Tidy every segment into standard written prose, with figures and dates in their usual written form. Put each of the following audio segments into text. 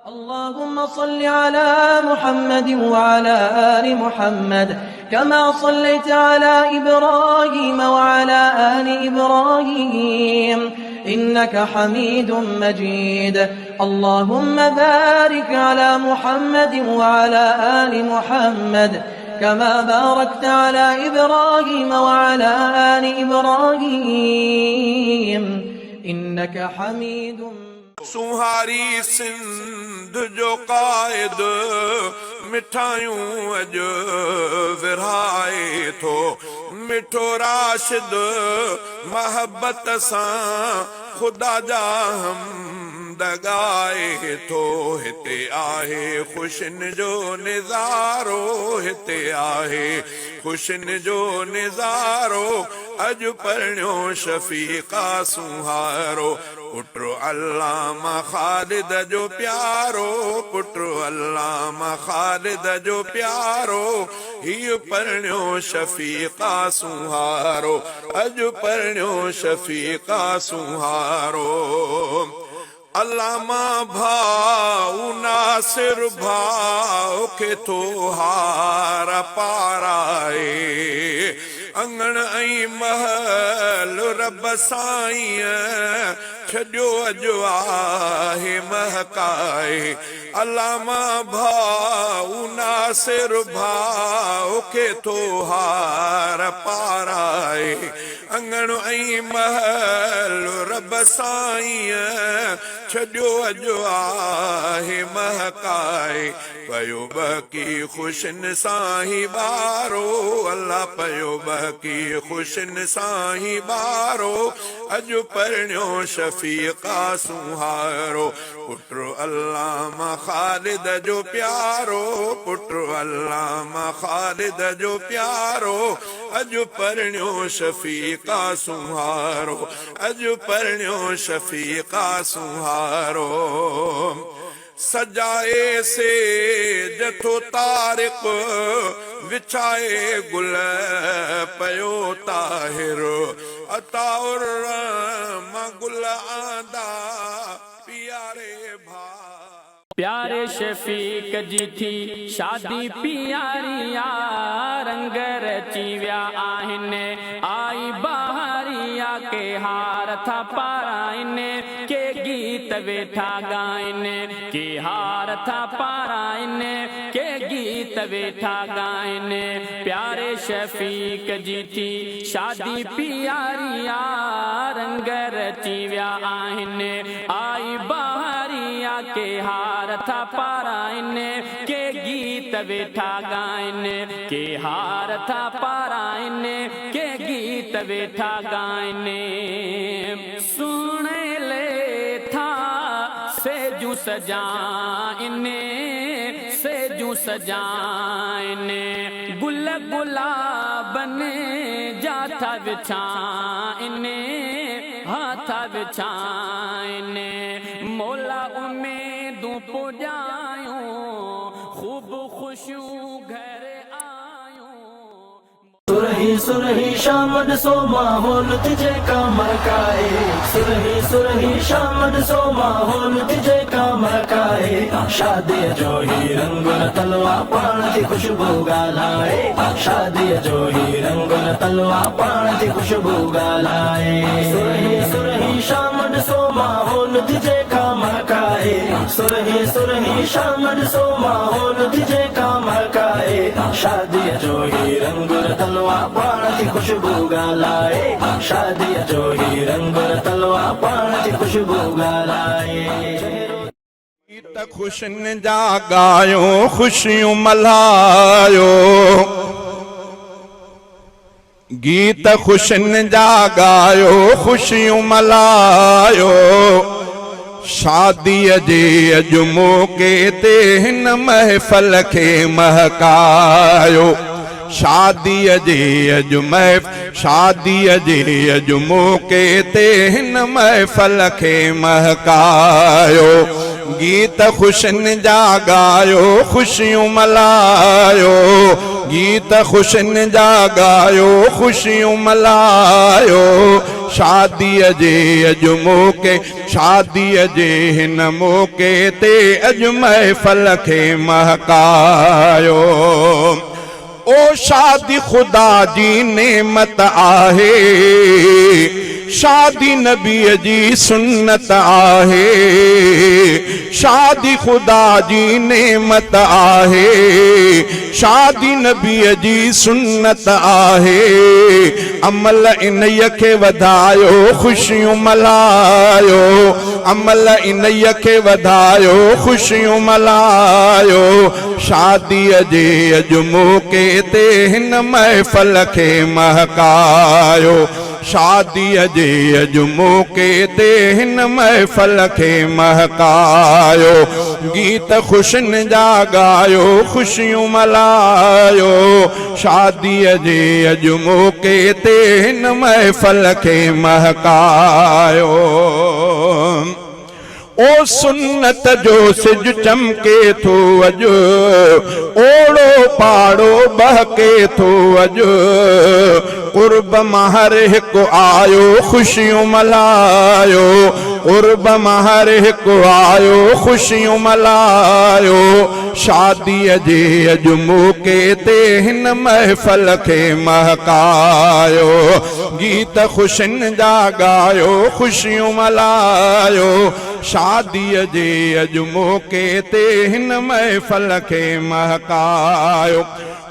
اللهم صل على محمد وعلى آل محمد كما صليت على إبراهيم وعلى آل إبراهيم إنك حميد مجيد. اللهم بارك على محمد وعلى آل محمد كما باركت على إبراهيم وعلى آل إبراهيم إنك حميد مجيد. सुहारी सिंध जो कायद मिठायूं अॼु विरहाए थो मिठो राशिद महबत सां ख़ुदा जा हमदगाए थो हिते आहे ख़ुशिन जो निज़ारो हिते आहे ख़ुशिन जो निज़ारो अॼु परिणियो शफ़ीक़ा सुहारो पुट्रो अल्लामा ख़ालिद जो प्यारो पुट्रो अल्लामा ख़ालिद जो प्यारो हीउ परिणियो शफ़ीक़ा सुहारो अॼु परिणियो शफ़ीक़ा सुहारो अल्लामा भाऊ नासिर भाऊ खे थो हार पाराए अंगण ऐं महल रब साईं छॾियो अॼु आहे महकाए अल्लामा भाऊ नासिर भाऊ खे थो हार पाराए अंगण ऐं महल रब साईं छॾियो अॼु आहे महकाए पयो बकी ख़ुशिन सां ही ॿारो अल्लाह पयो बकी ख़ुशिन सां ही ॿारो अॼु परिणियो शफ़ीक़ा सुहारो पुट्रो अल्लामा ख़ालिद जो प्यारो पुट्रो अल्लामा ख़ालिद जो प्यारो अॼु परिणियो शफ़ीक़ा सुहारो अॼु परिणियो शफ़ीक़ा सुहारो सजाए से जथो तारिक विछाए गुल पयो ताहिर अताउर गुल आंदा प्यारे भा प्यारे शफीक जी थी शादी प्यारिया रंग रची विया आहिनि आई बहारिया के हार था पाराइनि के गीत वेठा गाइनि के हार था पाराइनि के गीत वेठा गाइनि प्यारे शफीक जी थी शादी प्यारिया रंग रची विया आहिनि आई बहारिया के हार था पाराइनि के गीत वेठा गाइनि के हार था पाराइनि के गीत वेठा गाइनि सुने ले था सेजू सजाइने सेजू सजाइने गुल गुलाबने जाथा विछाइने हाथा विछाइने मौला उम्मीदों पुजायूं खूब खुशियों घर आयूं सुरही सुरही शामद सो माहौल तुझे का मरकाए सुरही सुरही शामद सो माहौल तुझे का मरकाए शादी जो ही रंग तलवा पाण थी खुशबू गालाए शादी जो ही रंग तलवा पाण थी खुशबू गालाए सुरही सुरही शामद सो माहौल तुझे का मरकाए सुरही सुरही शामद सो माहौल तुझे का मरकाए शादी जो ही रंग तलवा पाण थी खुशबू गालाए शादी जो ही रंग तलवा पाण थी खुशबू गालाए गीत ख़ुशिन जा गायो ख़ुशियूं मल्हायो गीत ख़ुशिन जा गायो ख़ुशियूं मल्हायो शादीअ जे अॼु मौक़े ते हिन महफ़िल खे महकायो शादीअ जे अॼु शादीअ जे अॼु मौक़े ते हिन महफ़िल खे महकायो गीत ख़ुशिन जा गायो ख़ुशियूं मल्हायो गीत खुशन जा गायो खुशियों मल्हायो शादीअ जे अॼु मौके शादीअ जे हिन मौके ते अॼु महफ़ल खे महकायो ओ शादी खुदा जी नेमत आहे शादी नबीअ जी सुन्नत आहे शादी खुदा जी नेमत आहे शादी नबीअ जी सुन्नत आहे अमल इन्हीअ खे वधायो खुशियूं मल्हायो अमल इन्हीअ खे वधायो खुशियूं मल्हायो शादीअ जे अॼु मौके ते हिन महफ़ल खे महकायो शादीअ जे अॼु मौके ते हिन महफ़ल खे महकायो गीत खुशन जा गायो खुशियूं मल्हायो शादीअ जे अॼु मौके ते हिन महफ़ल खे महकायो ओ सुन्नत जो सिज चमके थो अॼु ओड़ो पाड़ो बहके थो अॼु क़ुर्ब मां हर हिकु आयो खुशियूं मल्हायो क़ुर्ब मां हर हिकु आयो खुशियूं मल्हायो शादीअ जे अॼु मौके ते हिन महफ़ल खे महकायो गीत खुशन जा गायो खुशियूं मल्हायो शादीअ जे अॼु मौके ते हिन महफ़ल खे महकायो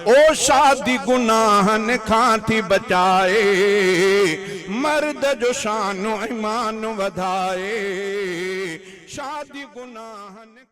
ओ शादी गुनाहन खां थी बचाए मर्द जो शान ईमान वधाए शादी गुनाहन